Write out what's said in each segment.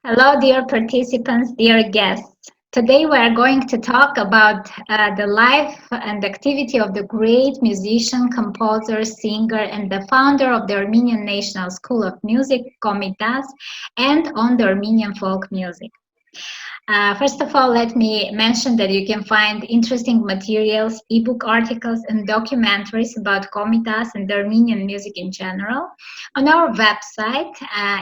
Hello, dear participants, dear guests. Today we are going to talk about the life and activity of the great musician, composer, singer, and the founder of the Armenian National School of Music, Komitas, and on the Armenian folk music. First of all, let me mention that you can find interesting materials, ebook articles, and documentaries about Komitas and the Armenian music in general on our website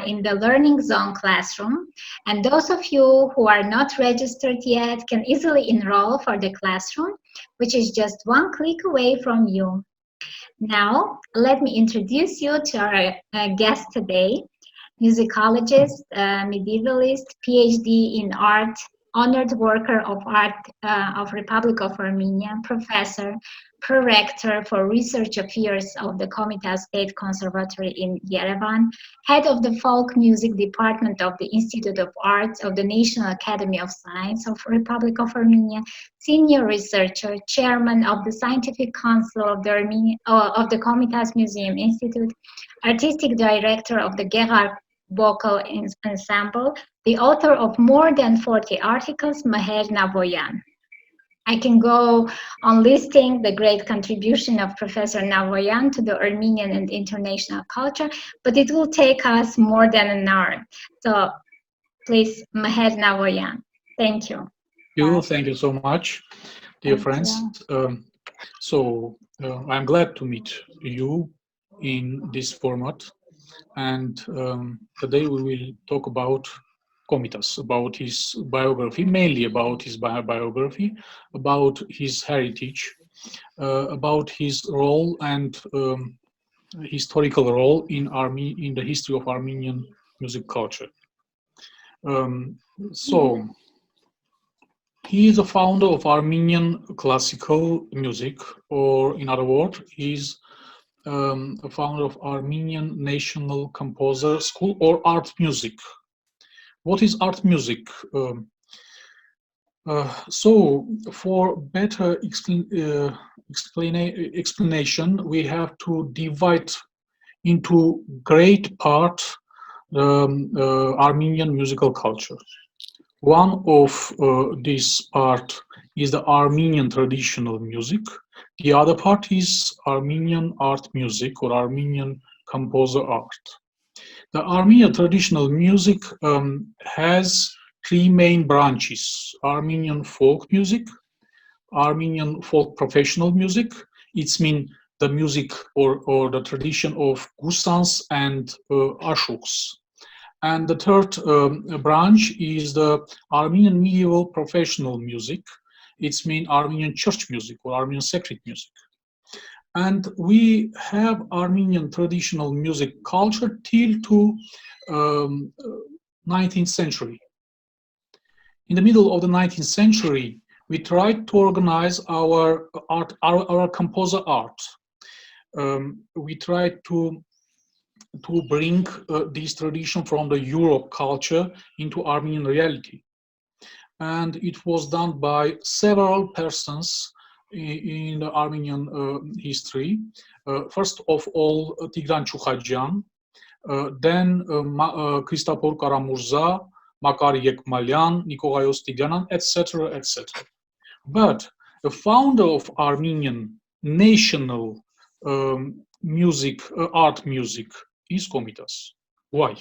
in the Learning Zone classroom. And those of you who are not registered yet can easily enroll for the classroom, which is just one click away from you. Now, let me introduce you to our guest today, musicologist, medievalist, Ph.D. in art, honored worker of art of Republic of Armenia, professor, Pro-Rector for Research Affairs of the Komitas State Conservatory in Yerevan, head of the folk music department of the Institute of Arts of the National Academy of Science of Republic of Armenia, senior researcher, chairman of the Scientific Council of the Komitas Museum Institute, artistic director of the Geghard vocal ensemble, the author of more than 40 articles, Mher Navoyan. I can go on listing the great contribution of Professor Navoyan to the Armenian and international culture, but it will take us more than an hour. So please, Mher Navoyan. Thank you. Thank you so much, dear friends. I'm glad to meet you in this format. And today we will talk about Komitas, about his biography, mainly about his biography, about his heritage, about his role and historical role in the history of Armenian music culture. He is a founder of Armenian classical music, or in other words, he's a founder of Armenian National Composer School or art music. What is art music? So for better explanation, we have to divide into great part the Armenian musical culture. One of this part is the Armenian traditional music. The other part is Armenian art music or Armenian composer art. The Armenian traditional music has three main branches: Armenian folk music, Armenian folk professional music. It's mean the music or the tradition of gusans and ashuks. And the third branch is the Armenian medieval professional music. It's mean Armenian church music or Armenian sacred music. And we have Armenian traditional music culture till to 19th century. In the middle of the 19th century, we tried to organize our art, our composer art. We tried to bring this tradition from the Europe culture into Armenian reality. And it was done by several persons in the Armenian history. First of all, Tigran Chukhajian, then Christopher Karamurza, Makar Yekmalyan, Nikolaos Tigran, etc., etc. But the founder of Armenian national music, art music, is Komitas. Why?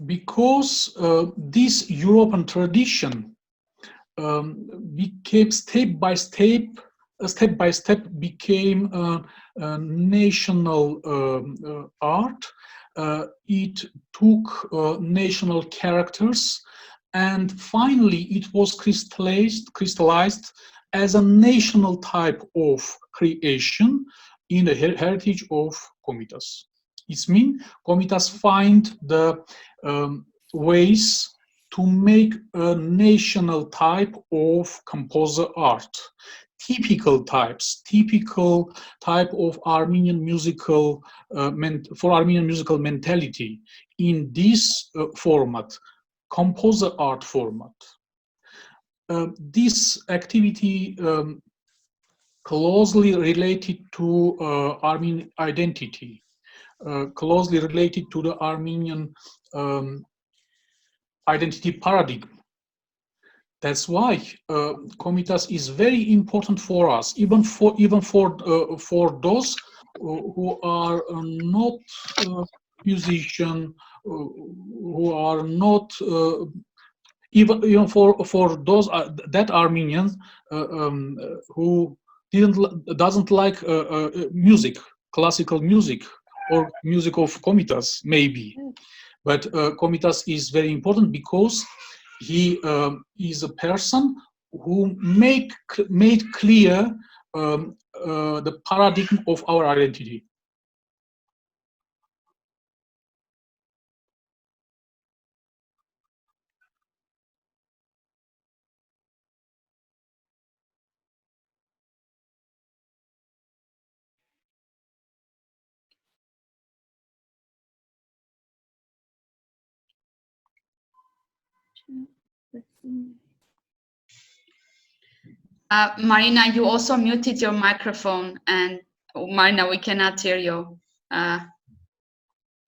Because this European tradition became step by step became a national art. It took national characters, and finally it was crystallized as a national type of creation in the heritage of Komitas. It means Komitas find the ways to make a national type of composer art, typical type of Armenian musical for Armenian musical mentality in this format, composer art format. This activity closely related to Armenian identity. closely related to the Armenian identity paradigm. That's why Komitas is very important for us, even for those who are not musician, who are not even for those that Armenians who doesn't like music, classical music, or music of Komitas maybe. But Komitas is very important because he is a person who made clear the paradigm of our identity. Marina, you also muted your microphone, and Marina, we cannot hear you.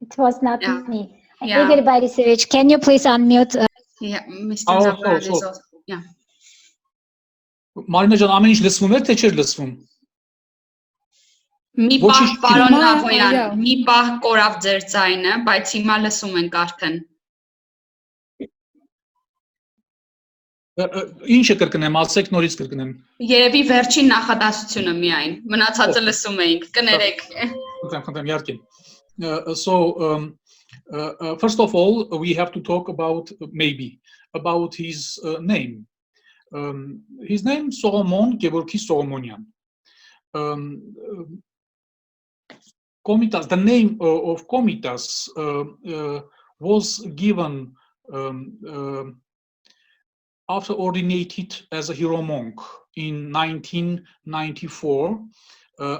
It was not Yeah. me. Yeah. Igor Borisovich, can you please unmute? Yeah, Mr. Navoyan is also. Yeah. Marina ջան, ամեն ինչ լսվում է, թե չէր լսվում։ Մի պահ, պարոն Նավոյան, մի պահ կորավ ձեր ձայնը, բայց հիմա լսում ենք արդեն։ Ինչ է կրկնեմ, ասեք նորից կրկնեմ։ Երևի վերջին նախադասությունը միայն, մնացածը լսում էինք, կներեք։ Խնդրեմ, իհարկե։ So first of all, we have to talk about about his name. His name Solomon Gevorki Solomonian. Komitas, the name of Komitas was given after ordinated as a hero monk in 1994,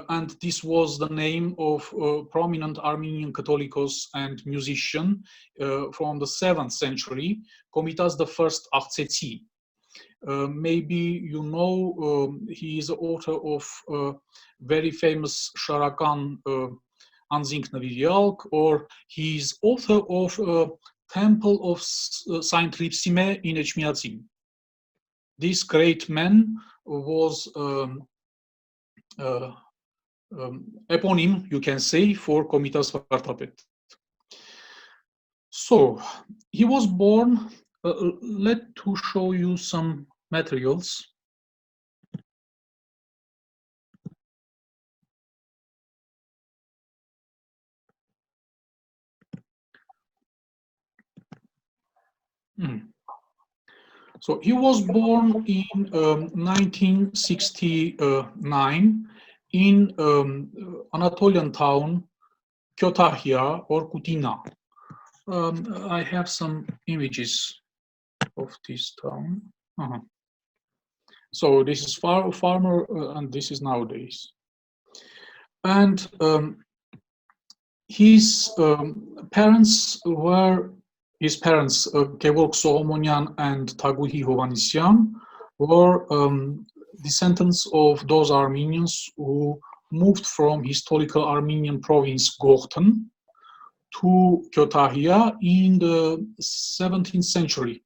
and this was the name of a prominent Armenian Catholicos and musician from the 7th century, Komitas I Artseti. Maybe you know he is the author of very famous Sharakan Anzink Navirialk, or he is author of Temple of Saint Ripsime in Echmiadzin. This great man was eponym, you can say, for Komitas Vartapet. So he was born. Let to show you some materials. So he was born in 1969 in Anatolian town Kyotakhia or Kutina. I have some images of this town. So this is farmer, and this is nowadays. And his parents were Gevork Solomonian and Tagh Hovanesyan, were descendants of those Armenians who moved from historical Armenian province Goghten to Kyotakhia in the 17th century.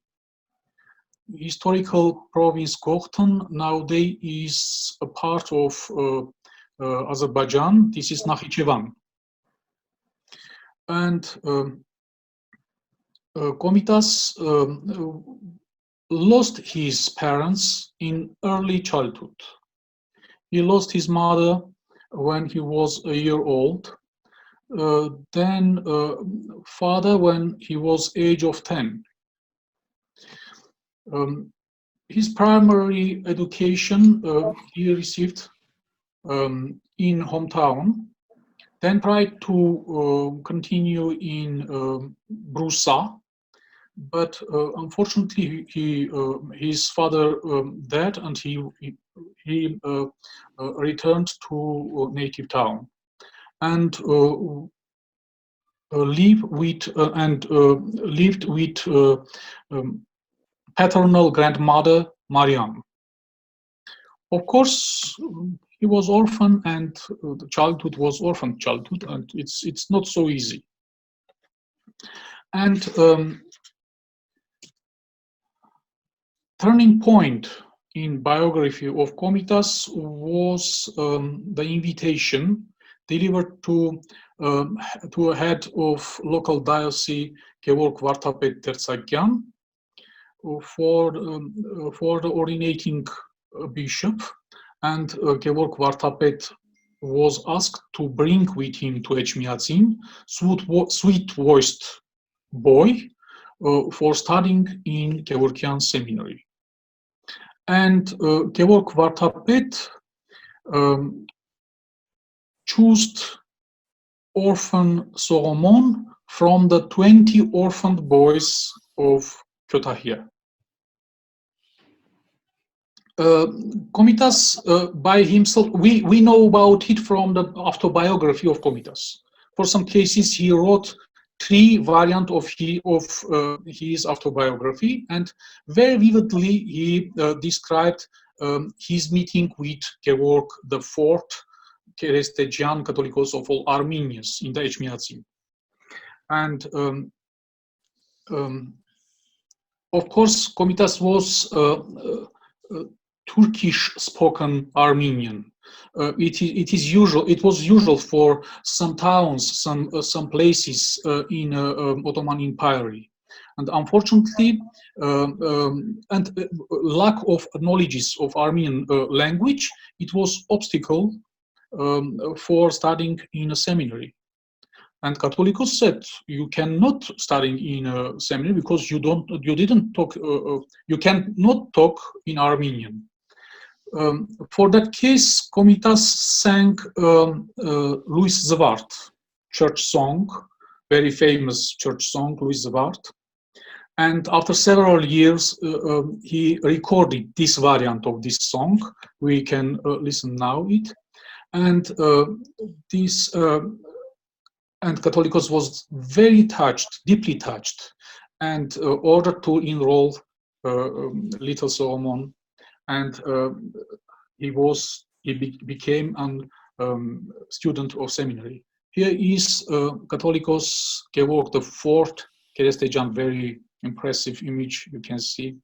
Historical province Goghten nowadays is a part of Azerbaijan. This is Nakhichevan. And Komitas lost his parents in early childhood. He lost his mother when he was a year old, then father when he was age of 10. His primary education he received in hometown, then tried to continue in Brusa, but unfortunately his father died, and he returned to native town and lived with paternal grandmother Mariam. Of course, He was orphan, and the childhood was orphan childhood, and it's not so easy. And turning point in biography of Komitas was the invitation delivered to a head of local diocese, Geghard Vartapet Tertsagyan, for the ordinating bishop, and Geghard Vartapet was asked to bring with him to Echmiadzin sweet-voiced boy for studying in Gevorkian seminary. And Geghard Vartapet chose orphan Solomon from the 20 orphaned boys of Kütahya. Komitas by himself, we know about it from the autobiography of Komitas. For some cases, he wrote 3 variants of his autobiography, and very vividly he described his meeting with Georg IV, Kerestegian Catholicos of all Armenians in the Echmiadzin. And of course, Komitas was Turkish-spoken Armenian. It was usual for some towns, some places in Ottoman Empire, and unfortunately, lack of knowledge of Armenian language, it was obstacle for studying in a seminary. And Catholicos said, you cannot study in a seminary because you cannot talk in Armenian. For that case, Komitas sang Louis Zwart church song, very famous church song, Louis Zwart. And after several years, he recorded this variant of this song. We can listen now it. And and Catholicos was very touched, deeply touched, and ordered to enroll little Solomon, and he became a student of seminary. Here is Catholicos Georg IV, Kerestegian, very impressive image you can see.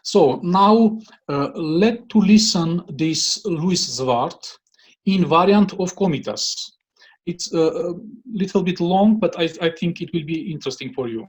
So now let's listen this Louis Zwart in variant of Komitas. It's a little bit long, but I think it will be interesting for you.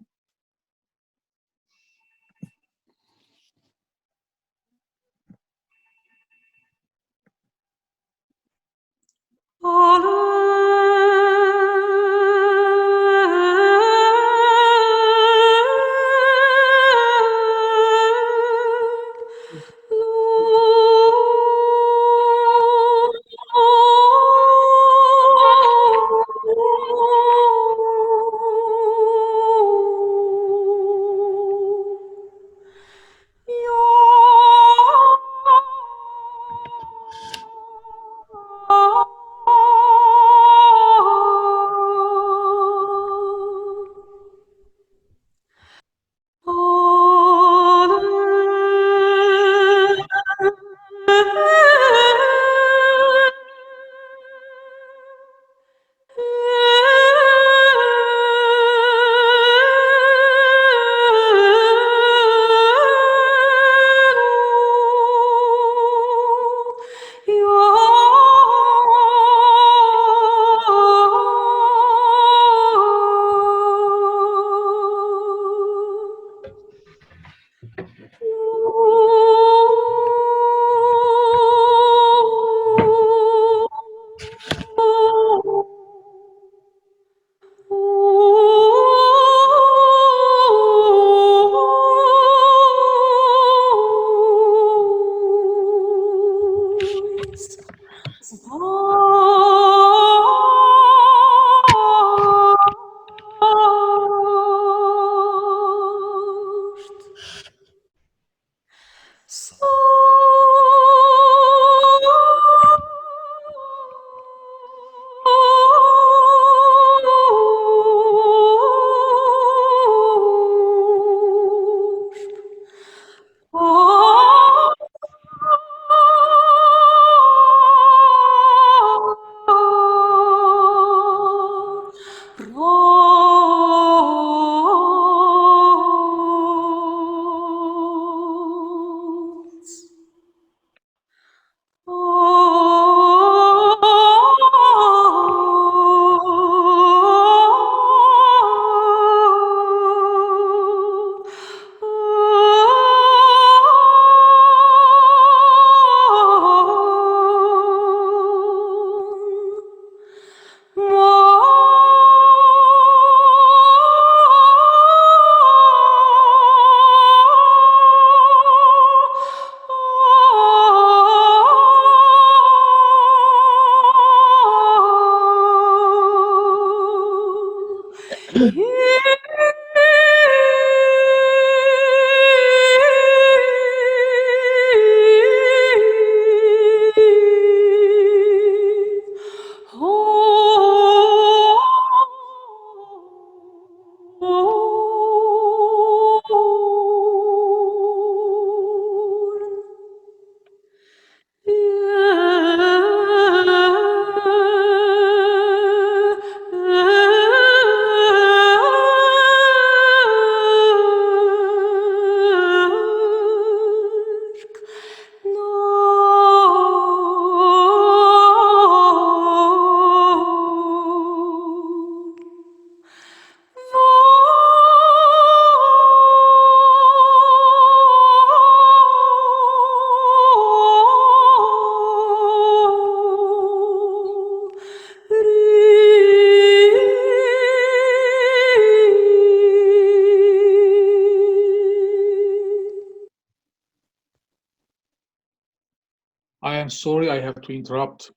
I am sorry I have to interrupt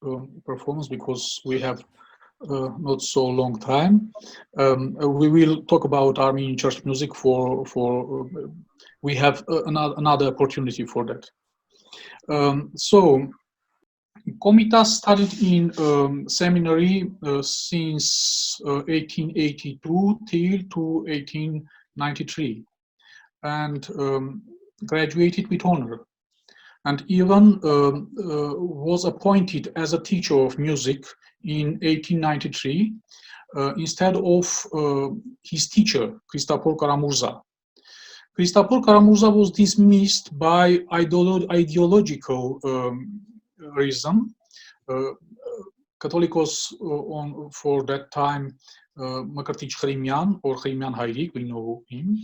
performance because we have not so long time. We will talk about Armenian church music we have another opportunity for that. So Komitas studied in seminary since 1882 till to 1893 and graduated with honor, and even was appointed as a teacher of music in 1893 instead of his teacher, Christopher Karamurza. Christopher Karamurza was dismissed by ideological reason. Catholicos for that time, Mkrtich Khrimian or Khrimian Hayrik, we know him,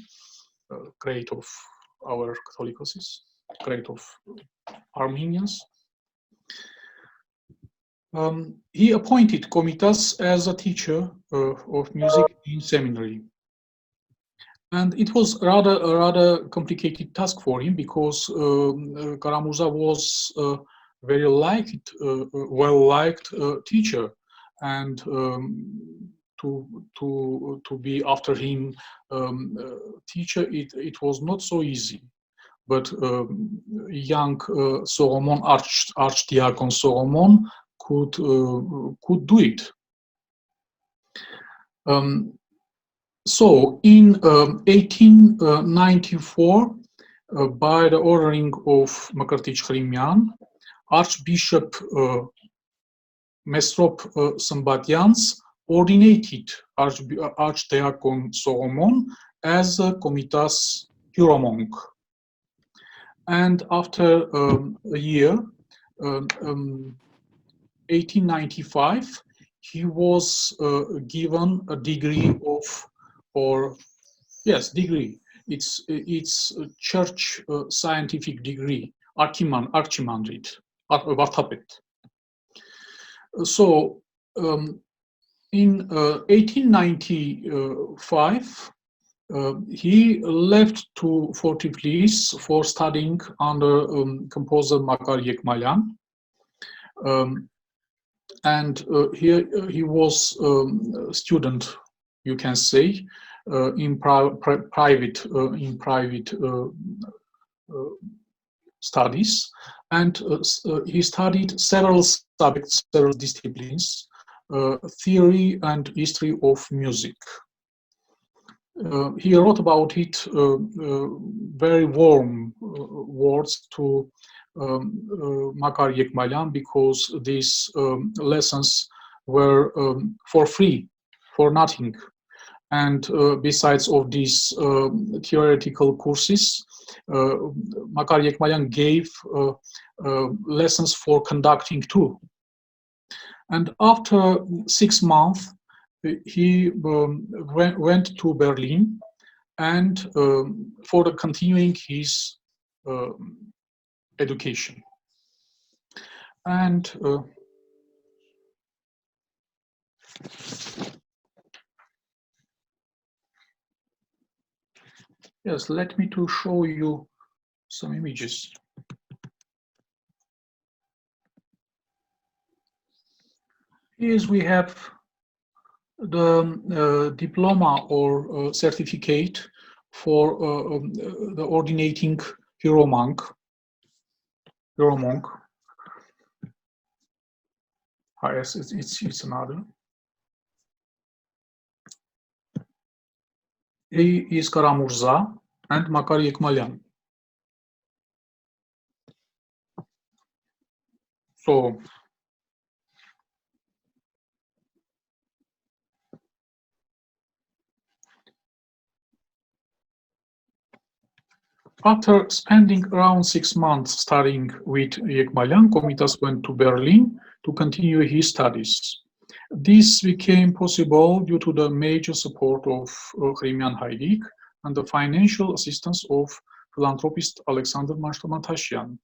great of our Catholicos, great of Armenians. He appointed Komitas as a teacher of music in seminary. And it was a rather complicated task for him because Karamurza was very well-liked teacher, and to be after him teacher, it was not so easy. But young Solomon, Archdiakon Solomon, could do it. So in 1894, by the ordering of Mkrtich Khrimian, Archbishop Mesrop Sambatyans ordinated Archdiakon Solomon as a Komitas hieromonk. And after a year, 1895, he was given a degree degree. It's a church scientific degree, archimandrite, Vartapet. So in 1895, he left to Fort Tiflis for studying under composer Makar Yekmalyan. And here he was a student, you can say, in private studies, and he studied several subjects, several disciplines, theory and history of music. He wrote about it very warm words to Makar Yekmalyan, because these lessons were for free, for nothing. And besides of these theoretical courses, Makar Yekmalyan gave lessons for conducting too. And after 6 months, he went to Berlin and for the continuing his education. And yes, let me to show you some images. Here we have the diploma or certificate for the ordinating hero monk. Yes, it's another. He is Karamurza and Makar Yekmalyan. So, after spending around 6 months studying with Yekmalyan, Komitas went to Berlin to continue his studies. This became possible due to the major support of Hrimian Haidik and the financial assistance of philanthropist Alexander Mantasyan.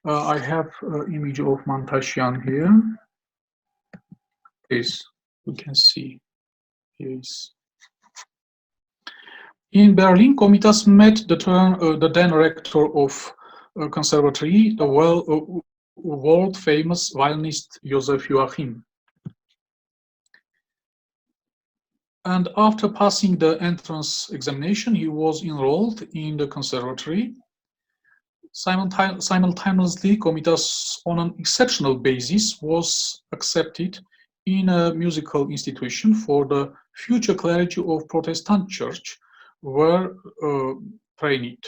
I have an image of Mantasyan here. Please, you can see. Here is. In Berlin, Komitas met the then rector of Conservatory, the world-famous violinist Joseph Joachim. And after passing the entrance examination, he was enrolled in the Conservatory. Simultaneously, Komitas, on an exceptional basis, was accepted in a musical institution for the future clergy of Protestant Church, were trained.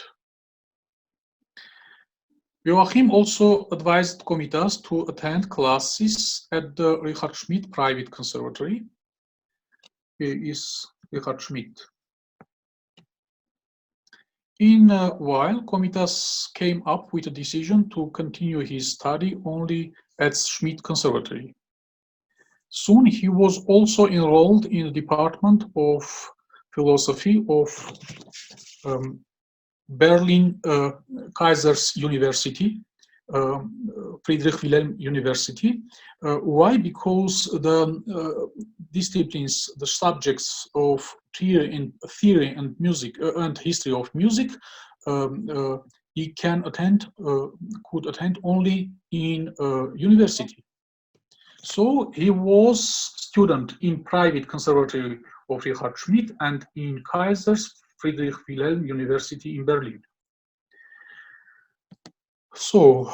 Joachim also advised Komitas to attend classes at the Richard Schmidt Private Conservatory. Here is Richard Schmidt. In a while, Komitas came up with a decision to continue his study only at Schmidt Conservatory. Soon he was also enrolled in the Department of Philosophy of Berlin Kaisers University, Friedrich Wilhelm University. Why? Because the disciplines, the subjects of theory and music and history of music, he could attend only in university. So he was student in private conservatory of Richard Schmidt and in Kaisers Friedrich Wilhelm University in Berlin. So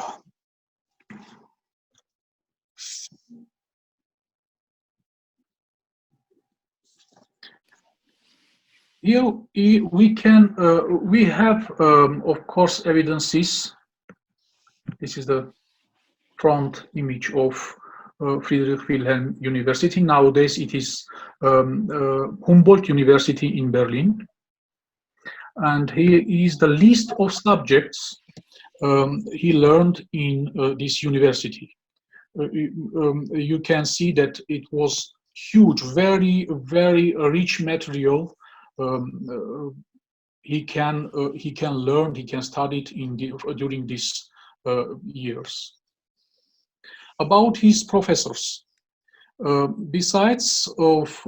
here we have of course evidences. This is the front image of Friedrich Wilhelm University. Nowadays it is Humboldt University in Berlin. And here is the list of subjects he learned in this university. You can see that it was huge, very, very rich material. He can learn, he can study it during these years. About his professors, besides of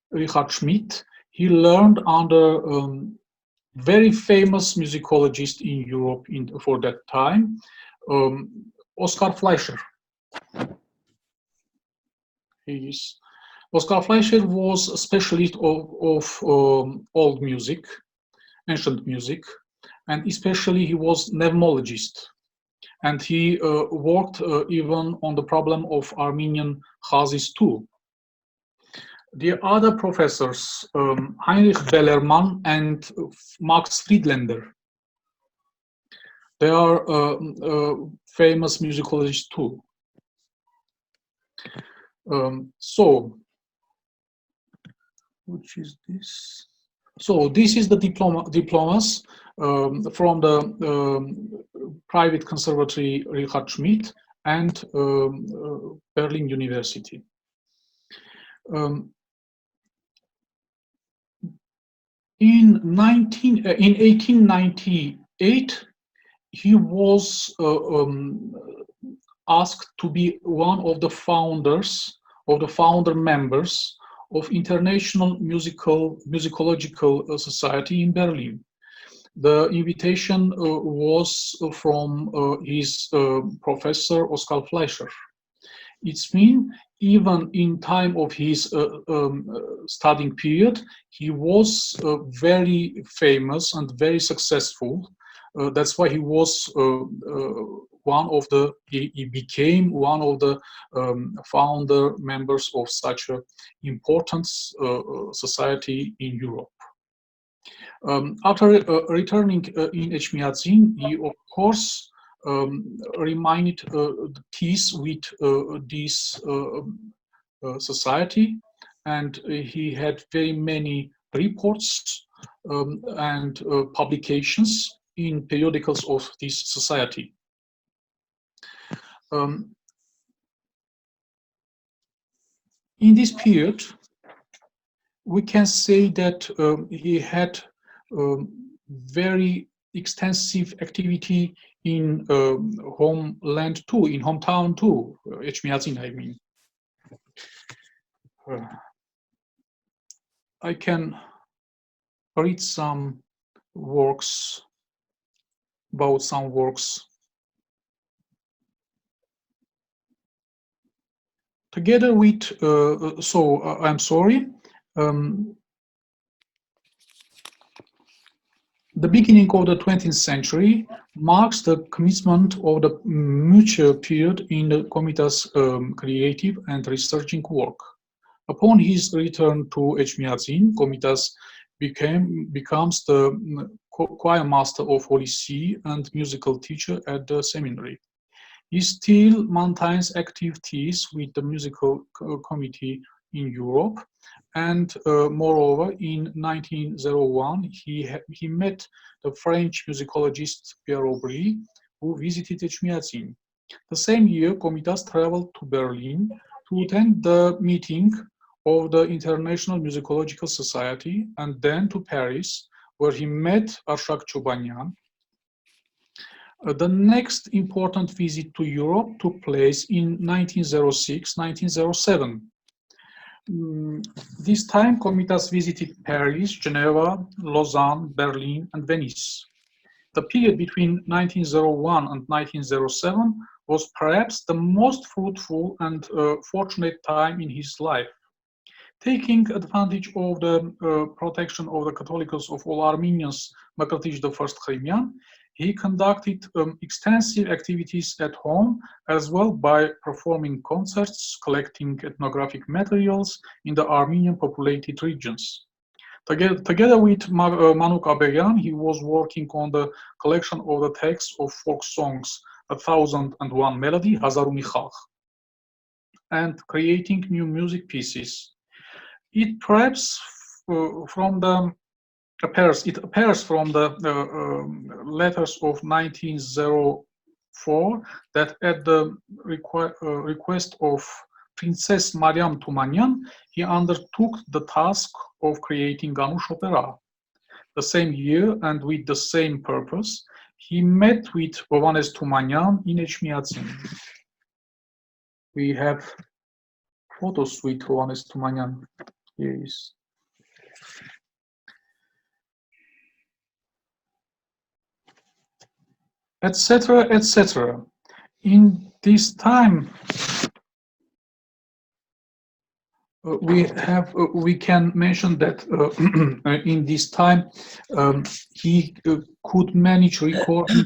Richard Schmidt, he learned under very famous musicologist in Europe for that time, Oskar Fleischer. Oskar Fleischer was a specialist of old music, ancient music, and especially he was mnemologist. And he worked even on the problem of Armenian chazis too. The other professors, Heinrich Bellermann and Max Friedländer, they are famous musicologists too. So, which is this? So this is the diplomas from the private conservatory Richard Schmidt and Berlin University. In 1898, he was asked to be one of the founder members of International Musicological Society in Berlin. The invitation was from his professor Oskar Fleischer. It means even in time of his studying period, he was very famous and very successful. That's why he was he became one of the founder members of such an important society in Europe. After returning in Etchmiadzin, he of course reminded the peace with this society, and he had very many reports and publications in periodicals of this society. In this period, we can say that he had very extensive activity in homeland too, in hometown too, Etchmiadzin, I mean. I can read some works, about some works. Together with, I'm sorry, the beginning of the 20th century marks the commencement of the mature period in the Komitas' creative and researching work. Upon his return to Etchmiadzin, Komitas becomes the choir master of Holy See and musical teacher at the seminary. He still maintains activities with the musical committee in Europe, and moreover, in 1901, he met the French musicologist Pierre, who visited Etchmiadzin. The same year, Komitas traveled to Berlin to attend the meeting of the International Musicological Society, and then to Paris, where he met Arshak Chobanyan. The next important visit to Europe took place in 1906-1907. This time, Komitas visited Paris, Geneva, Lausanne, Berlin, and Venice. The period between 1901 and 1907 was perhaps the most fruitful and fortunate time in his life. Taking advantage of the protection of the Catholicos of all Armenians, Mkrtich I Khrimian, he conducted extensive activities at home, as well by performing concerts, collecting ethnographic materials in the Armenian populated regions. Together with Manuk Abeyan, he was working on the collection of the texts of folk songs, 1001 Melody, Hazaru Michal, and creating new music pieces. It perhaps appears from the letters of 1904 that at the request of Princess Mariam Tumanyan, he undertook the task of creating Ganush opera. The same year and with the same purpose, he met with Ovanes Tumanyan in Etchmiadzin. We have photos with Ovanes Tumanyan. Here is. Etc., etc. In this time, we can mention that in this time he could manage recording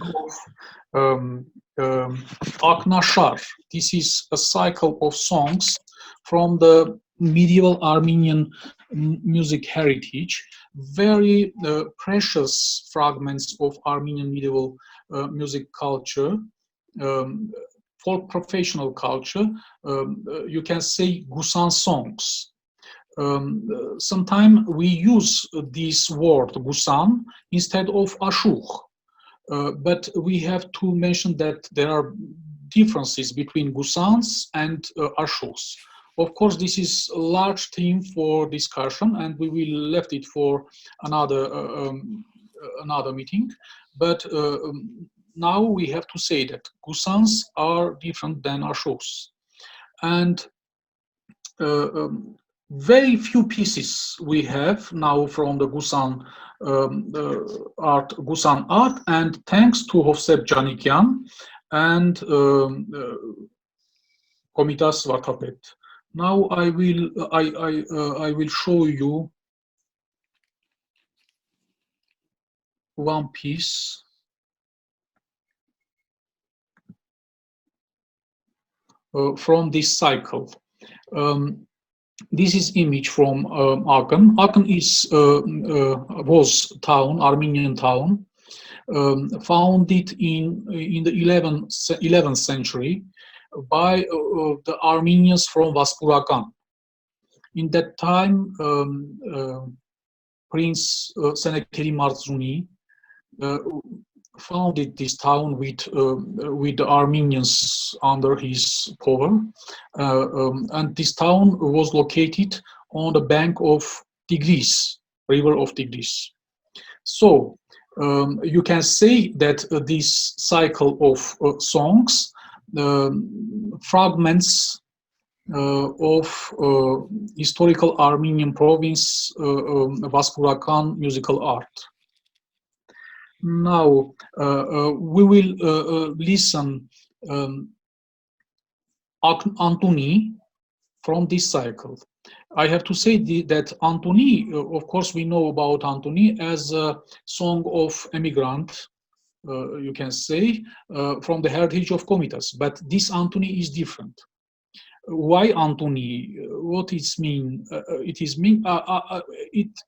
of Aknashar. This is a cycle of songs from the medieval Armenian music heritage, very precious fragments of Armenian medieval music culture, folk professional culture, you can say Gusan songs. Sometimes we use this word Gusan instead of Ashur, but we have to mention that there are differences between Gusans and Ashurs. Of course, this is a large theme for discussion, and we will left it for another meeting. But now we have to say that Gusans are different than Ashurs, and very few pieces we have now from the Gusan art, and thanks to Hovsep Janikyan and Komitas Vartapet, Now I will show you one piece from this cycle. This is image from Aachen. Aachen was town, Armenian town, founded in the 11th century by the Armenians from Vaspurakan. In that time, Prince Senekeri Marzuni founded this town with the Armenians under his power, and this town was located on the bank of Tigris, river of Tigris. So you can say that this cycle of songs, fragments of historical Armenian province, Vaspurakan musical art. Now we will listen Antoni from this cycle. I have to say that Antoni, of course, we know about Antoni as a song of emigrant, you can say, from the heritage of Komitas. But this Antoni is different. Why Antoni? What it mean?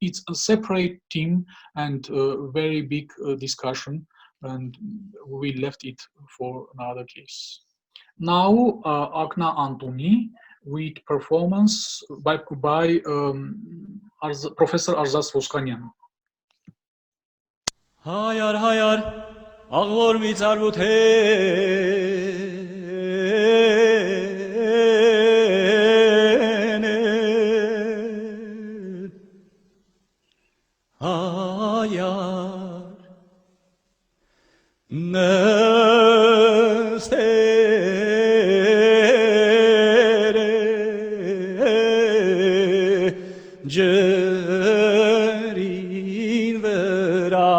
It's a separate theme and very big discussion, and we left it for another case. Now, Akna Antoni with performance by Professor Arzas Voskanyan. Hayar hayar ağlor mi hayar ջրին վրա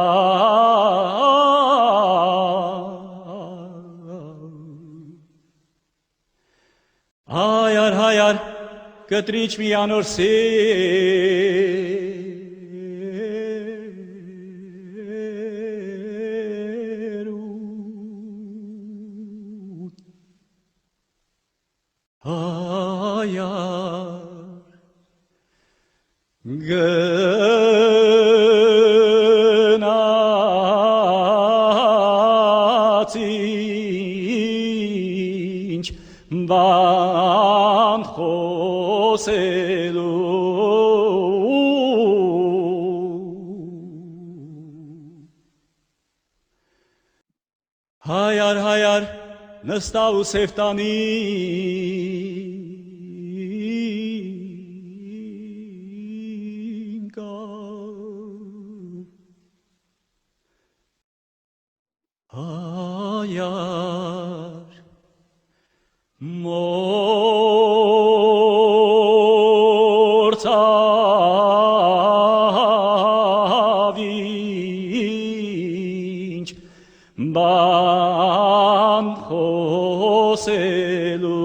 հայար հայար կտրիչ մի անոր սերուն հայար գնացինչ բան խոսելու հայար հայար նստա ու սեվտանի Hayar mortavinch ban khoselu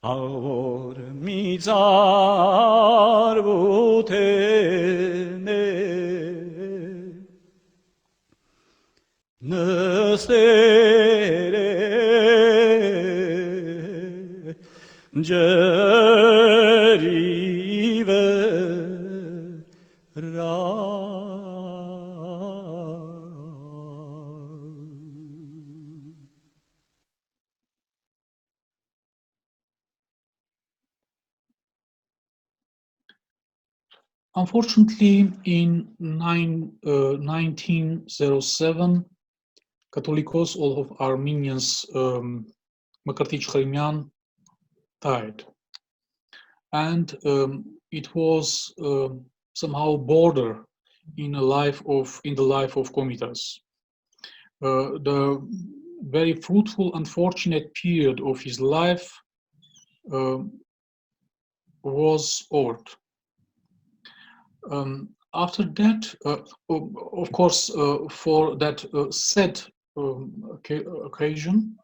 aur mizar Năstere Jerive Ra Unfortunately, in 1907, Catholicos, all of Armenians, Măcărtici Hrimian, died. And it was somehow border in the life of Komitas. The very fruitful and fortunate period of his life was over. After that, of course, for that sad occasion,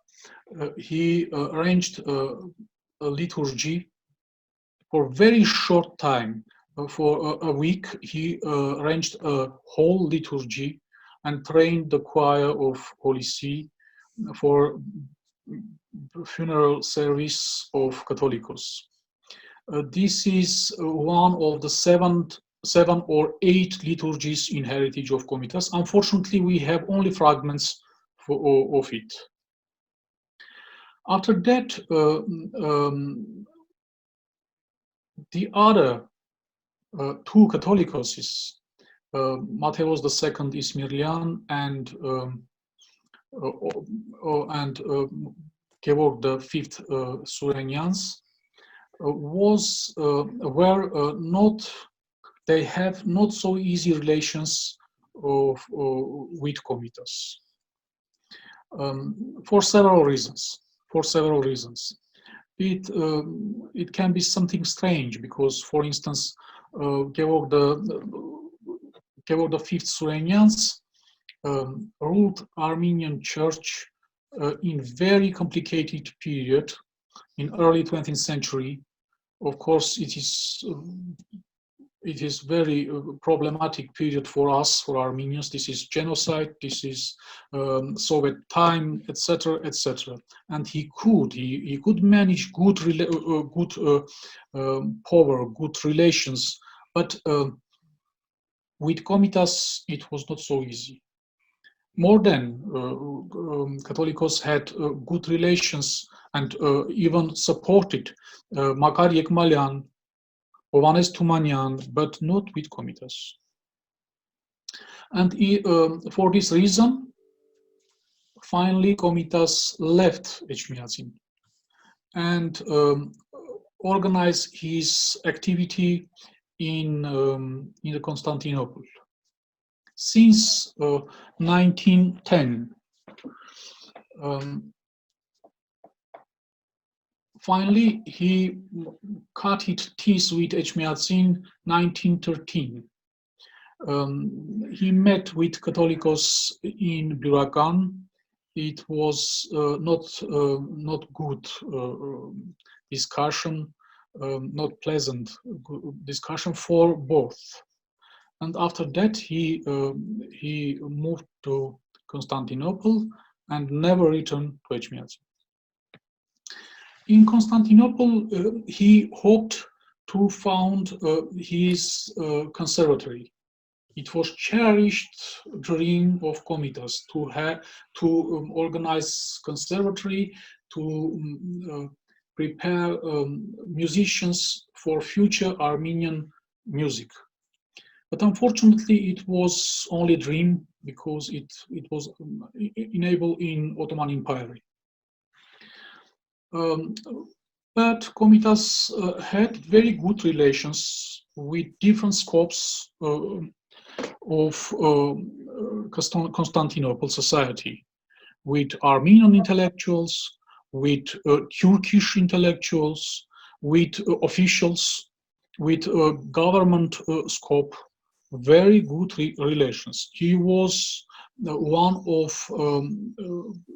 he arranged a liturgy for a very short time. For a week, he arranged a whole liturgy and trained the choir of Holy See for funeral service of Catholicos. This is one of the seven or eight liturgies in heritage of Komitas. Unfortunately, we have only fragments of it. After that, the other two Catholicoses, Matthäus II Ismirlian and Geghard V Surenians, they have not so easy relations with Komitas for several reasons. It can be something strange because, for instance, Geghard V Surenians ruled Armenian Church in very complicated period in early 20th century. Of course, it is very problematic period for us, for Armenians. This is genocide, this is Soviet time, etc., etc. And he could manage good power, good relations, but with Komitas it was not so easy. More than Catholicos had good relations and even supported Makar Yekmalyan, Ovanes Tumanyan, but not with Komitas. And for this reason, finally Komitas left Echmiadzin and organized his activity in the Constantinople. Since 1910, finally he cut his teeth with Echmiadzin 1913. He met with Catholicos in Burakan. It was not good discussion, not pleasant discussion for both. And after that, he moved to Constantinople and never returned to Echmiadzin. In Constantinople, he hoped to found his conservatory. It was cherished dream of Komitas to organize conservatory, to prepare musicians for future Armenian music. But unfortunately, it was only a dream because it was enabled in Ottoman Empire. But Komitas had very good relations with different scopes of Constantinople society, with Armenian intellectuals, with Turkish intellectuals, with officials, with government scope. Very good relations. He was one of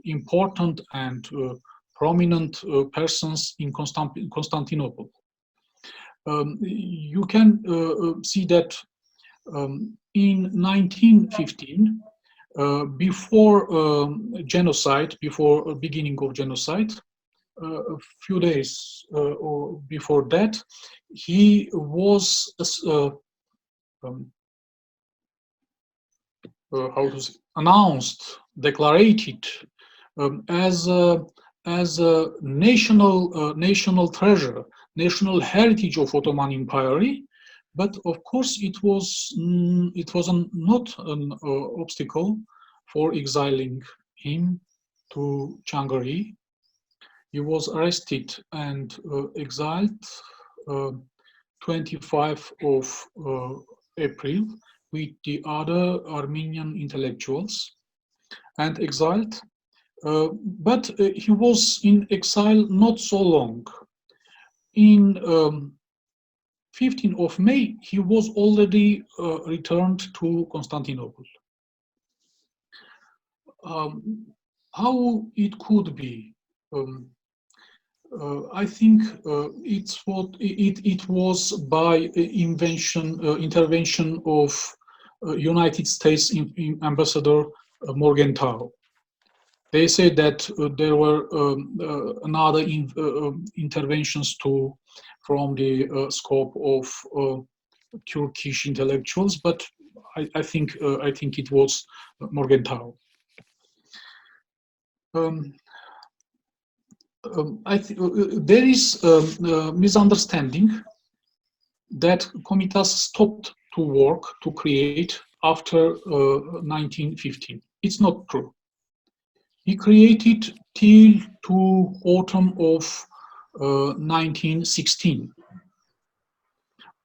important and prominent persons in Constantinople. You can see that in 1915, before genocide, before beginning of genocide, a few days or before that, he was announced, declared as a national treasure, national heritage of Ottoman Empire. But of course, it was not an obstacle for exiling him to Changari. He was arrested and exiled 25 of April with the other Armenian intellectuals and exiled. But he was in exile not so long. In 15th of May, he was already returned to Constantinople. how it could be? I think it was by intervention of United States Ambassador Morgenthau. They said that there were another interventions too from the scope of Turkish intellectuals, but I think it was Morgenthau. There is a misunderstanding that Komitas stopped to work, to create after 1915. It's not true. He created till to autumn of 1916.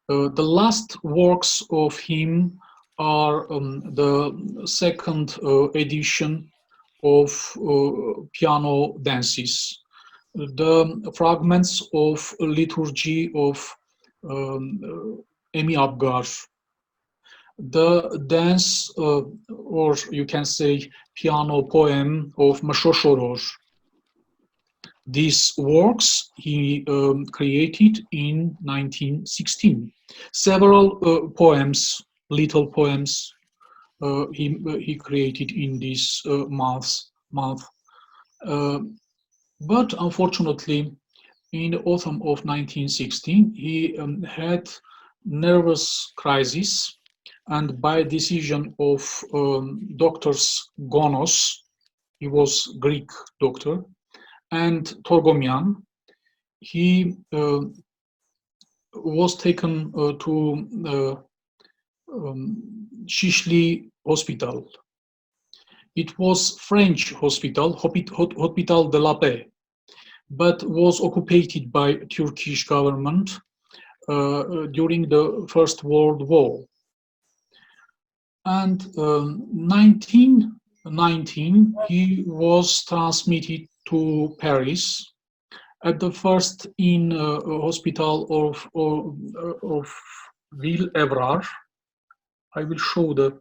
The last works of him are the second edition of piano dances, the fragments of liturgy of Emi Abgar, the dance, or you can say piano poem of Mashoshoror. These works he created in 1916. Several poems, little poems, he created in this month. But unfortunately, in the autumn of 1916, he had nervous crisis, and by decision of doctors Gonos, he was Greek doctor, and Torgomian, he was taken to Shishli Hospital. It was French hospital, Hospital de la Paix, but was occupied by Turkish government during the First World War. And 1919, he was transmitted to Paris, at the first in hospital of Ville-Évrard. I will show the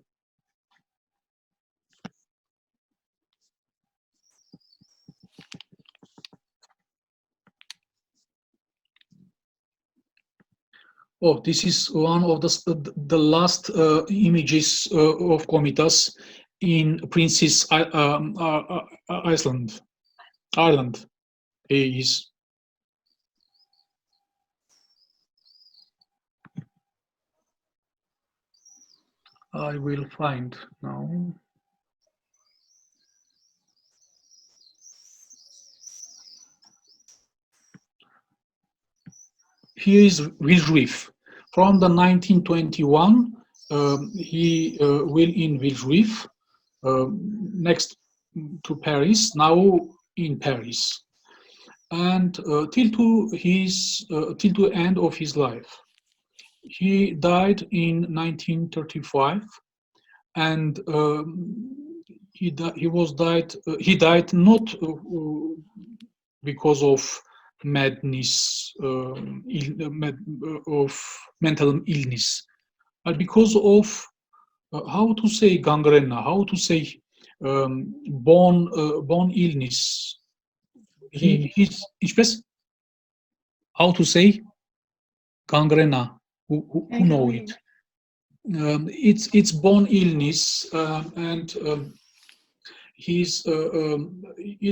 this is one of the last images of Komitas in Princess Ireland. Is. I will find now. Here is Villejuif. From the 1921, he will in Villejuif, next to Paris, now in Paris, and till the end of his life. He died in 1935, and he died not because of madness, of mental illness, but because of how to say gangrena, how to say bone illness. How to say gangrena? Who know it? It's bone illness, and he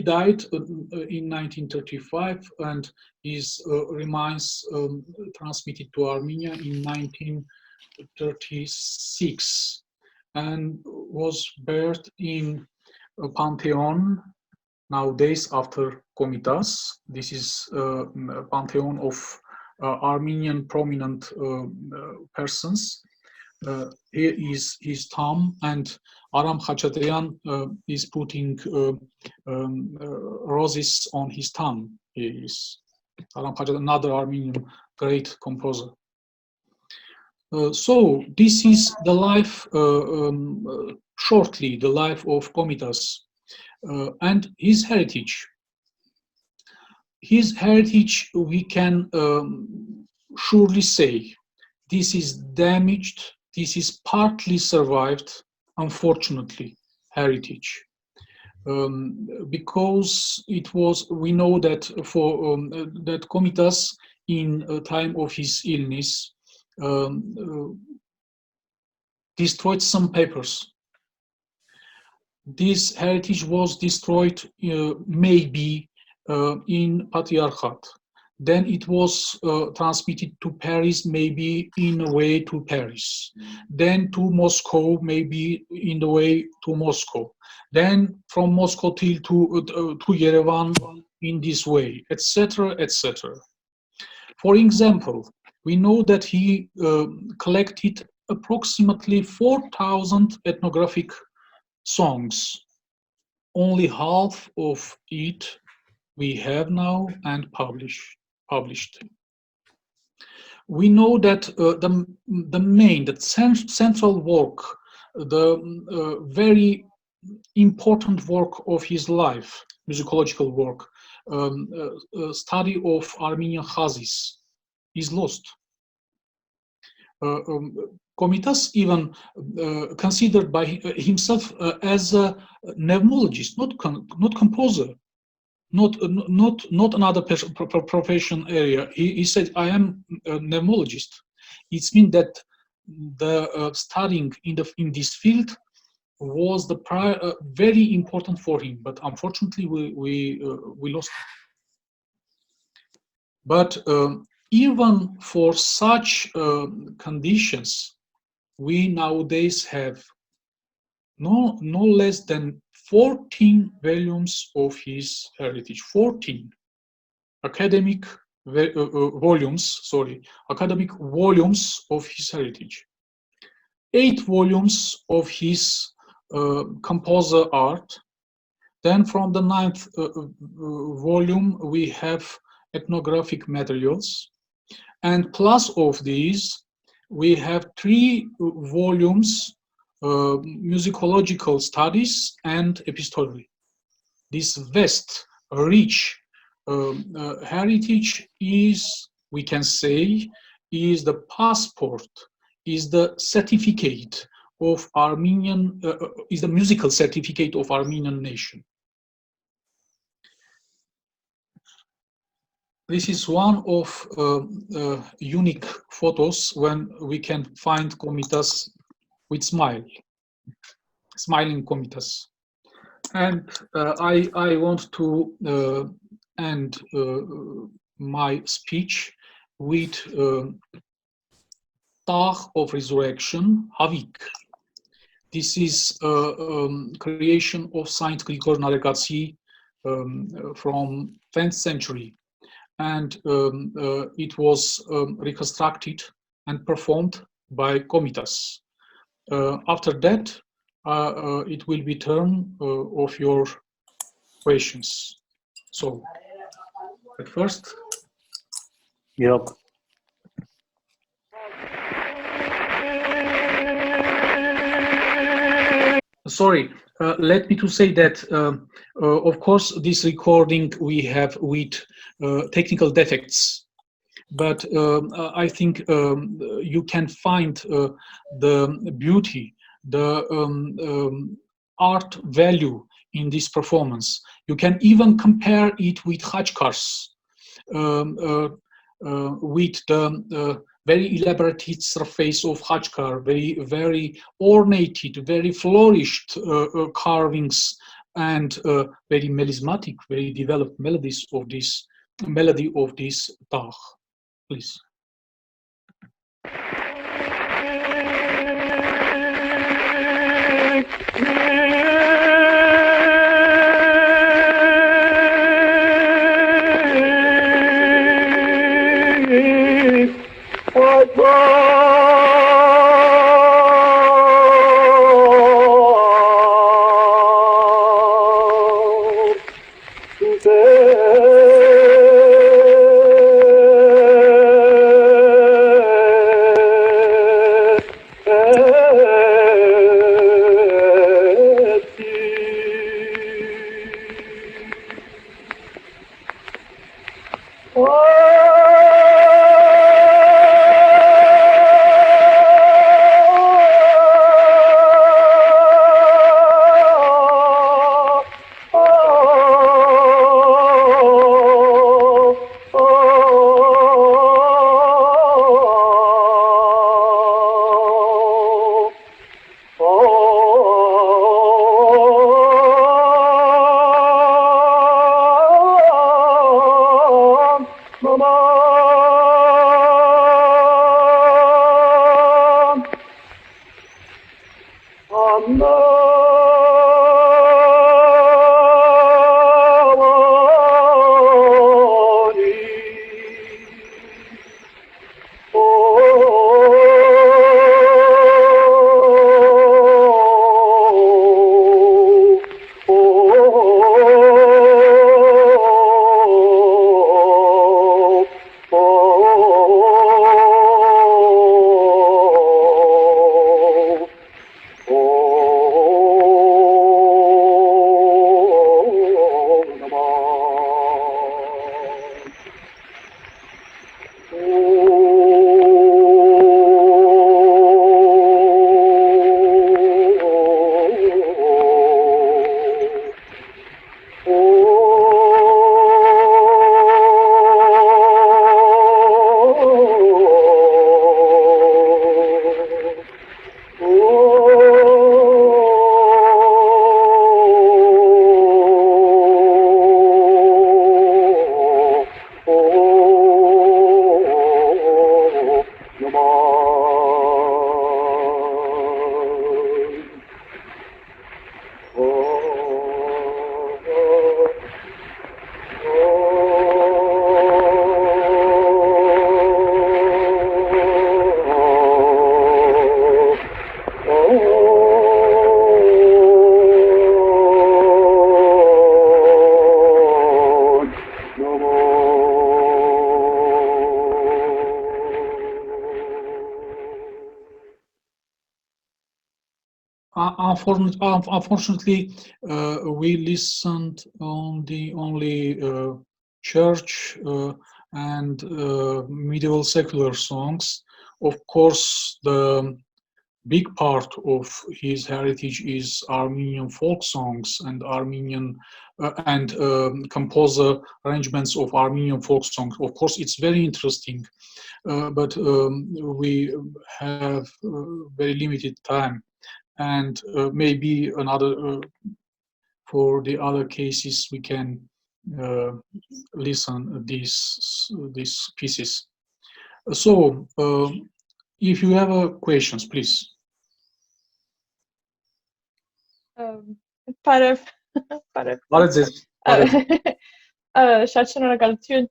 died in 1935, and his remains transmitted to Armenia in 1936, and was buried in a Pantheon nowadays after Komitas. This is a Pantheon of Armenian prominent persons. Here is his tomb, and Aram Khachatryan is putting roses on his tomb. Here is Aram Khachatryan, another Armenian great composer. So this is the life, shortly, the life of Komitas and his heritage. His heritage, we can surely say, this is damaged, this is partly survived, unfortunately, heritage. because it was, we know that for that Komitas, in a time of his illness, destroyed some papers. This heritage was destroyed maybe in Patriarchate. Then it was transmitted to Paris, maybe in a way to Paris. Then to Moscow, maybe in the way to Moscow. Then from Moscow till to Yerevan in this way, etc., etc. For example, we know that he collected approximately 4,000 ethnographic songs. Only half of it we have now and published. We know that the central work, the very important work of his life, musicological work, study of Armenian chazis, is lost. Komitas even considered by himself as a mnemologist, not composer, not another profession area. He said, I am a mnemologist. It means that the studying in this field was very important for him, but unfortunately we lost it. But even for such conditions, we nowadays have no less than 14 volumes of his heritage. 14 academic volumes of his heritage. 8 volumes of his composer art. Then from the 9th volume we have ethnographic materials, and plus of these we have 3 volumes musicological studies and epistolary. This vast, rich heritage is, we can say, is the passport, is the certificate of Armenian, is the musical certificate of Armenian nation. This is one of unique photos when we can find Komitas with smiling Komitas. And I want to end my speech with Tagh of Resurrection, Havik. This is a creation of Saint Grigor Naregasi from 10th century. And it was reconstructed and performed by Komitas. After that, it will be turn of your questions. So, at first. Yep. Sorry, let me to say that, of course, this recording we have with technical defects, but I think you can find the beauty, the art value in this performance. You can even compare it with Khachkars, with the very elaborate surface of Khachkar, very ornated, very flourished carvings, and very melismatic, very developed melodies of this melody of this Tagh. Please. Unfortunately, we listened on the only church and medieval secular songs. Of course, the big part of his heritage is Armenian folk songs and Armenian composer arrangements of Armenian folk songs. Of course, it's very interesting, but we have very limited time. And maybe another for the other cases we can listen these pieces. So if you have questions, please. Բարև շատ շնորհակալություն.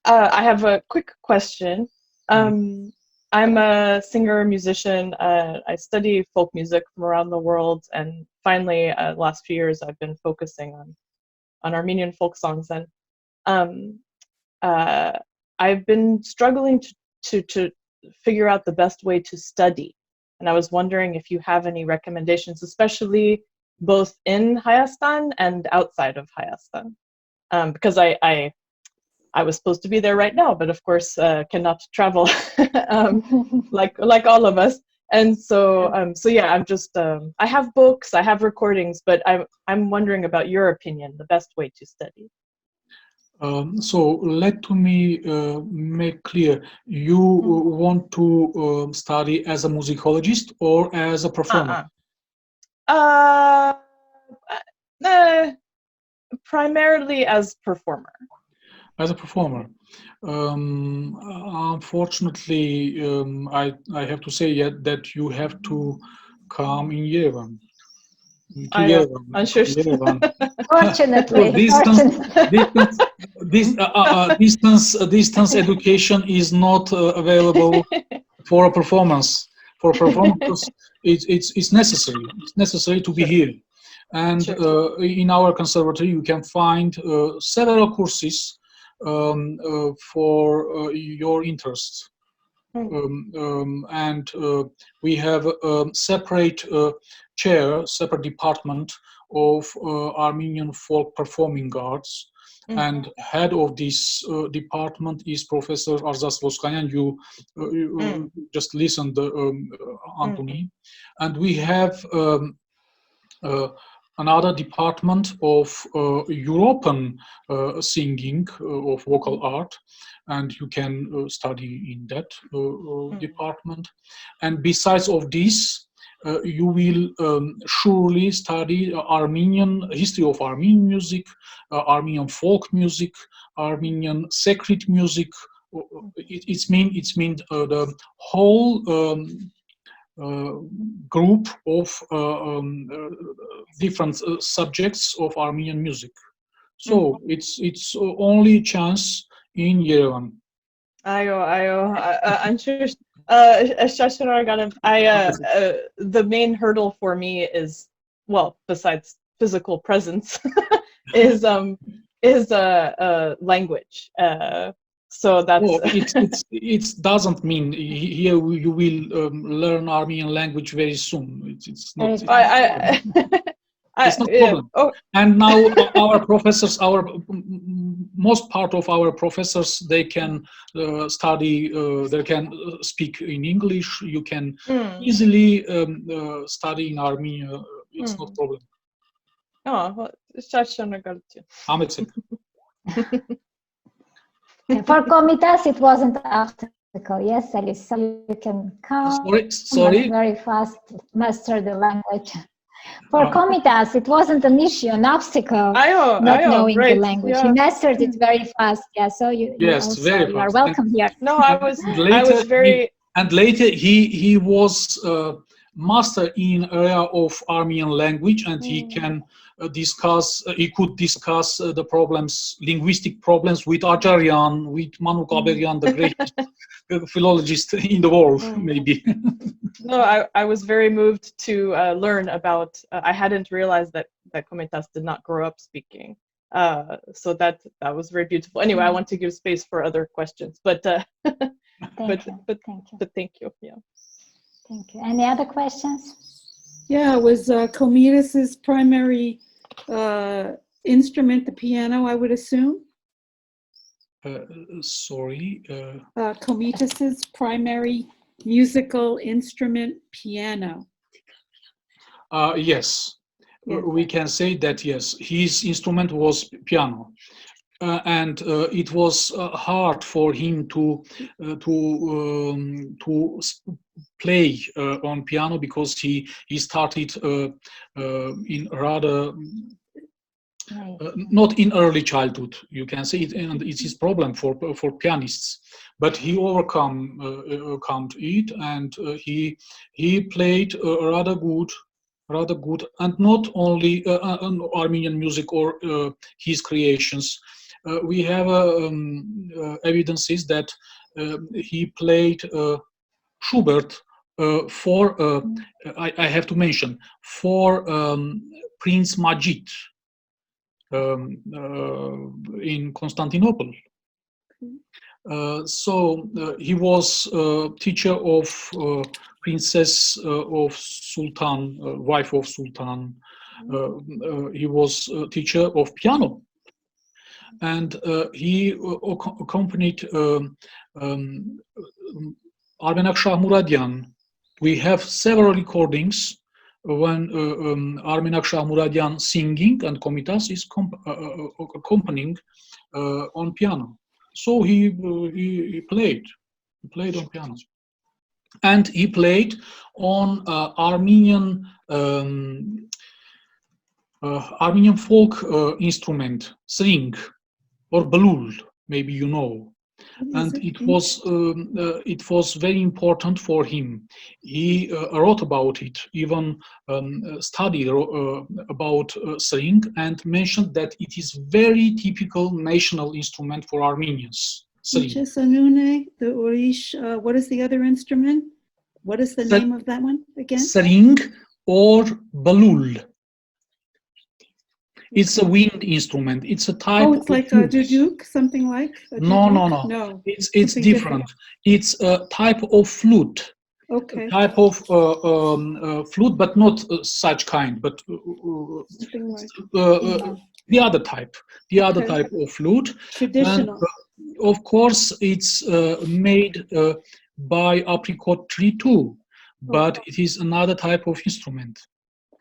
I have a quick question. I'm a singer, musician. I study folk music from around the world, and finally, last few years, I've been focusing on Armenian folk songs. And I've been struggling to figure out the best way to study. And I was wondering if you have any recommendations, especially both in Hayastan and outside of Hayastan, because I was supposed to be there right now, but of course cannot travel like all of us. And so yeah, I'm just I have books, I have recordings, but I'm wondering about your opinion, the best way to study. So let me make clear, you want to study as a musicologist or as a performer? Primarily as performer. As a performer. Unfortunately, I have to say that you have to come in Yerevan. Fortunately, distance education is not available for a performance. For performance, it's necessary. It's necessary to be here. And in our conservatory, you can find several courses for your interest. And we have a separate separate department of Armenian folk performing arts, and head of this department is Professor Arzas Voskanyan. You just listened to Anthony. And we have another department of European singing of vocal art, and you can study in that department. And besides of this, you will surely study Armenian history of Armenian music, Armenian folk music, Armenian sacred music. It's mean the whole group of different subjects of Armenian music. So it's only chance in Yerevan. I'm sure. The main hurdle for me is, well, besides physical presence, is language. So that's. Well, it doesn't mean here you will learn Armenian language very soon. It's not. It's not problem. Oh. And now our professors, most part of our professors, they can study, they can speak in English. You can easily study in Armenia. It's not problem. Oh, well, For Komitas, it wasn't an obstacle. Yes, Alice, so you can come Sorry? very fast, master the language. For Komitas, it wasn't an issue, an obstacle, not knowing the language. Yeah. He mastered it very fast. Yeah, so you are welcome here. No, I was very. And later he was master in area of Armenian language, and he can discuss. He could discuss the problems, linguistic problems, with Ajarian, with Manu Kaberian, the greatest philologist in the world, maybe. No, I was very moved to learn about. I hadn't realized that Komitas did not grow up speaking. So that was very beautiful. Anyway, I want to give space for other questions, but Thank you. Yeah. Thank you. Any other questions? Yeah, was Komitas's primary instrument the piano, I would assume? Sorry. Komitas's primary musical instrument, piano. Yes, we can say that. Yes, his instrument was piano, and it was hard for him to play on piano, because he started in rather. Not in early childhood, you can say it, and it's his problem for pianists. But he overcome it, and he played rather good, and not only Armenian music or his creations. We have evidences that he played Schubert for. I have to mention for Prince Majid. In Constantinople. So he was teacher of princess of Sultan, wife of Sultan. He was teacher of piano, and he accompanied Armenak Shah Muradian. We have several recordings when Armenak Shah Muradian singing and Komitas is accompanying on piano. So he played on piano, and he played on Armenian folk instrument, string or belul, maybe you know. And it was very important for him. He wrote about it, even studied about string, and mentioned that it is very typical national instrument for Armenians. String. The Orish, what is the other instrument? What is the name of that one again? String or belul. It's a wind instrument. It's a type. Oh, it's like a duduk, something like? No. It's different. It's a type of flute. Okay. A type of flute, but not such kind, but something like the other type of flute. Traditional. And, of course, it's made by apricot tree too, but it is another type of instrument.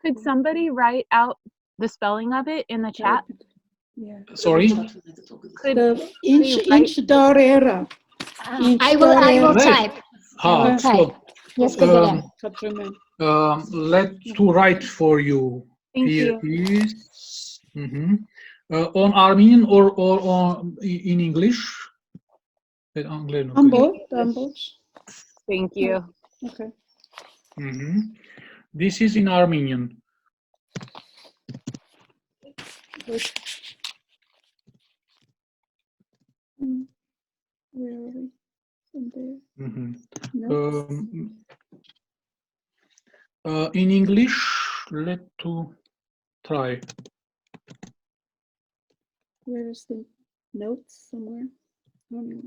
Could somebody write out the spelling of it in the chat? Yeah. Sorry? Could Inch darera. I will type. So, Yes, Let to write for you. Thank Here you. is on Armenian or on in English. On both. On both. Thank you. Okay. This is in Armenian. Where are we? In there. In English, let to try. Where is the notes somewhere? Oh, no.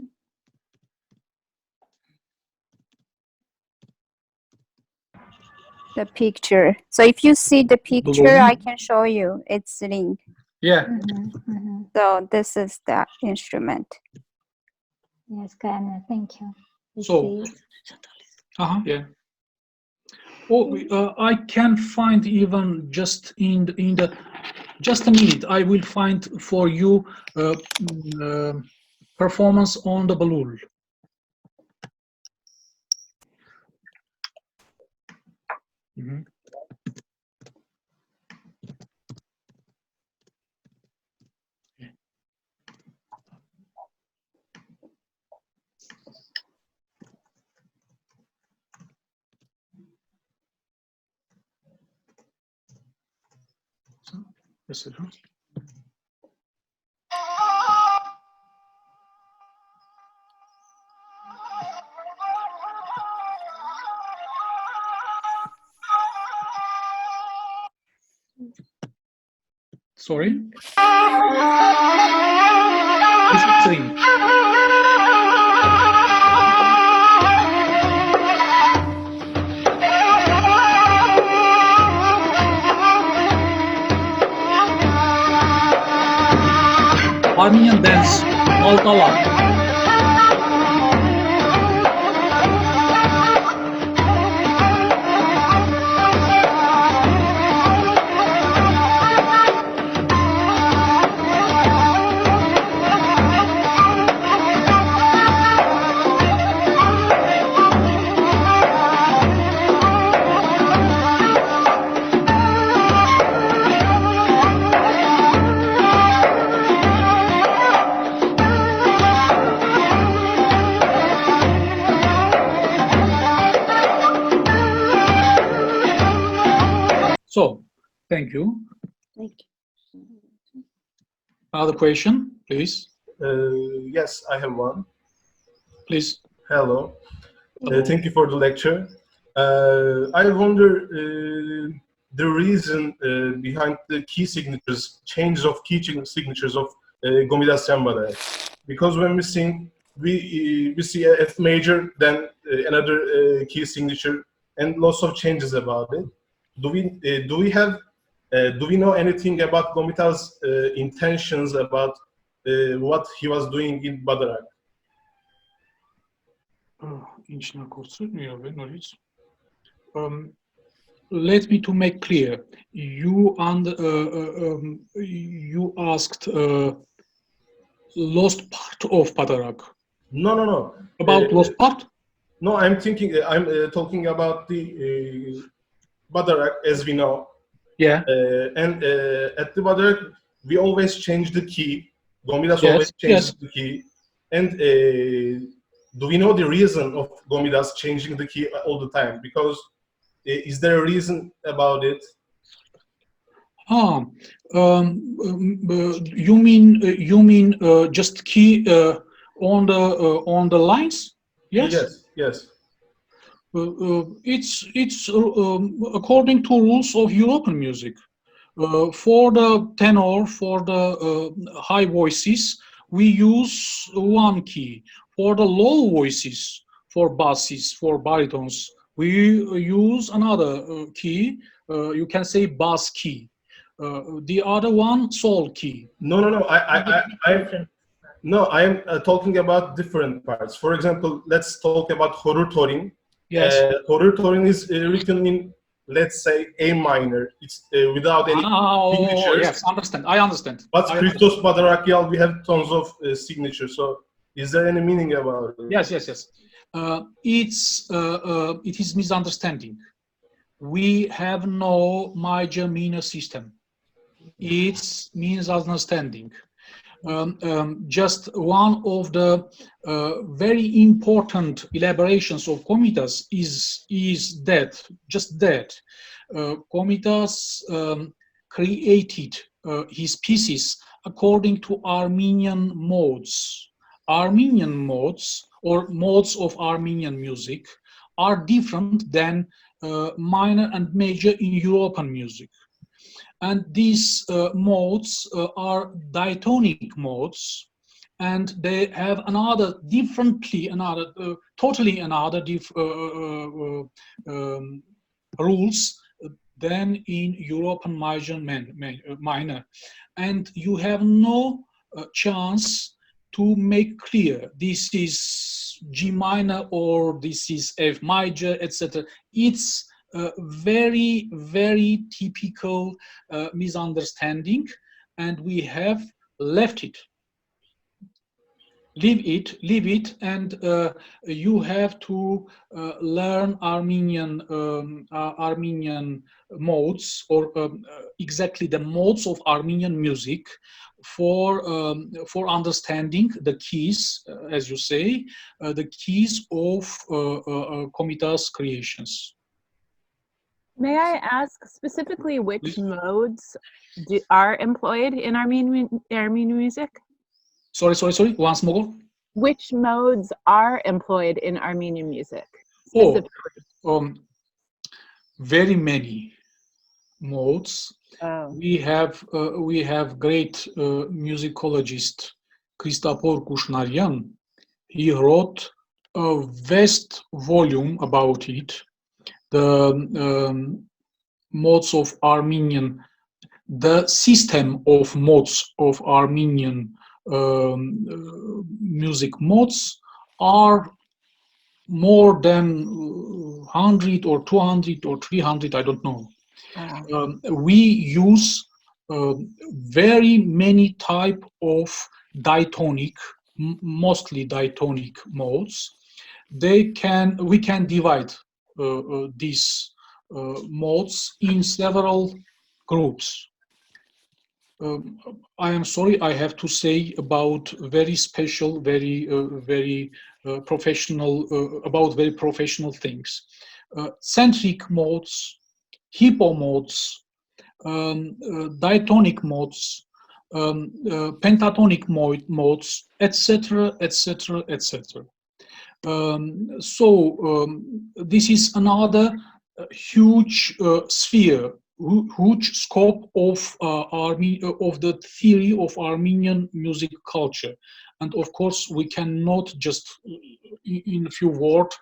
The picture. So if you see the picture, I can show you. It's linked. Yeah. So this is the instrument. Yes, Kana, thank you. So, yeah. Oh, I can find even just in the just a minute. I will find for you performance on the balul. Sorry. This is string. Armenian dance, Altala. So, thank you. Thank you. Another question, please. Yes, I have one. Please. Hello. Thank you for the lecture. I wonder the reason behind the key signatures, changes of key signatures of Komitas and Badak. Because when we sing, we see a F major, then another key signature, and lots of changes about it. Do we know anything about Komitas' intentions about what he was doing in Badarak? Let me to make clear. You you asked lost part of Badarak. No. About lost part? No, I'm talking about the Badarak, as we know. Yeah. And at the Badarak, we always change the key. Komitas always changes the key. And do we know the reason of Komitas changing the key all the time? Because is there a reason about it? You mean just key on the lines? Yes. Yes. It's according to rules of European music. For the tenor, for the high voices, we use one key. For the low voices, for basses, for baritones, we use another key. You can say bass key. The other one, sol key. No. I'm talking about different parts. For example, let's talk about Horur Torin. Yes. Horur Torin is written in, let's say, A minor. It's without any signatures. Yes, I understand. But Christos Badarakial, we have tons of signatures. So, is there any meaning about it? Yes. It is misunderstanding. we have no major-minor system. It means understanding. Just one of the very important elaborations of Komitas is that, just that. Komitas created his pieces according to Armenian modes. Armenian modes, or modes of Armenian music, are different than minor and major in European music. And these modes are diatonic modes, and they have totally another rules than in European minor. And you have no chance to make clear this is G minor or this is F major, etc. It's very, very typical misunderstanding, and we have left it. Leave it, and you have to learn Armenian modes, or exactly the modes of Armenian music for understanding the keys, as you say, the keys of Komitas creations. May I ask specifically which modes are employed in Armenian music? Sorry, once more. Which modes are employed in Armenian music? Very many modes. We have great musicologist Christopher Kushnaryan. He wrote a vast volume about it. The modes of Armenian, the system of modes of Armenian music modes are more than 100 or 200 or 300, I don't know. We use very many type of diatonic, mostly diatonic modes. We can divide these modes in several groups. I am sorry, I have to say about very special, very professional, about very professional things. Centric modes, hypo modes, diatonic modes, pentatonic modes, etc., etc., etc. This is another huge sphere, huge scope of the theory of Armenian music culture. And of course, we cannot just in a few words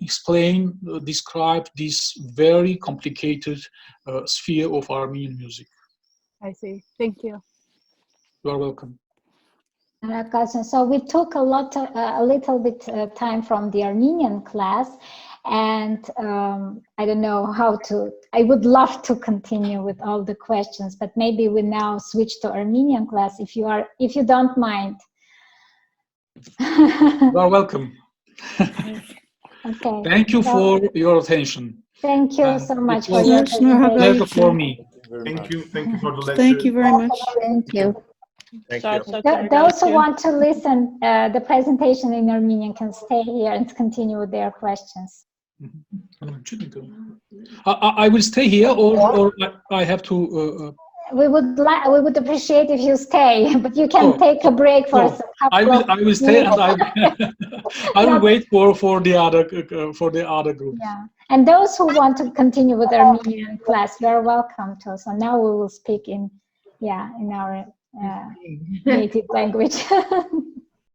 explain, describe this very complicated sphere of Armenian music. I see. Thank you. You are welcome. So we took a little bit time from the Armenian class, and I don't know how to. I would love to continue with all the questions, but maybe we now switch to Armenian class if you don't mind. You are welcome. Okay. Thank you for your attention. Thank you so much for your presentation. for me. Thank you for the lecture. Thank you very much. Thank you. Thank you. Those who want to listen the presentation in Armenian can stay here and continue with their questions. I will stay here, or I have to. We would appreciate if you stay, but you can take a break for a couple I will stay, and I will wait for the other group. Yeah, and those who want to continue with Armenian class, you are welcome to. So now we will speak in our native language.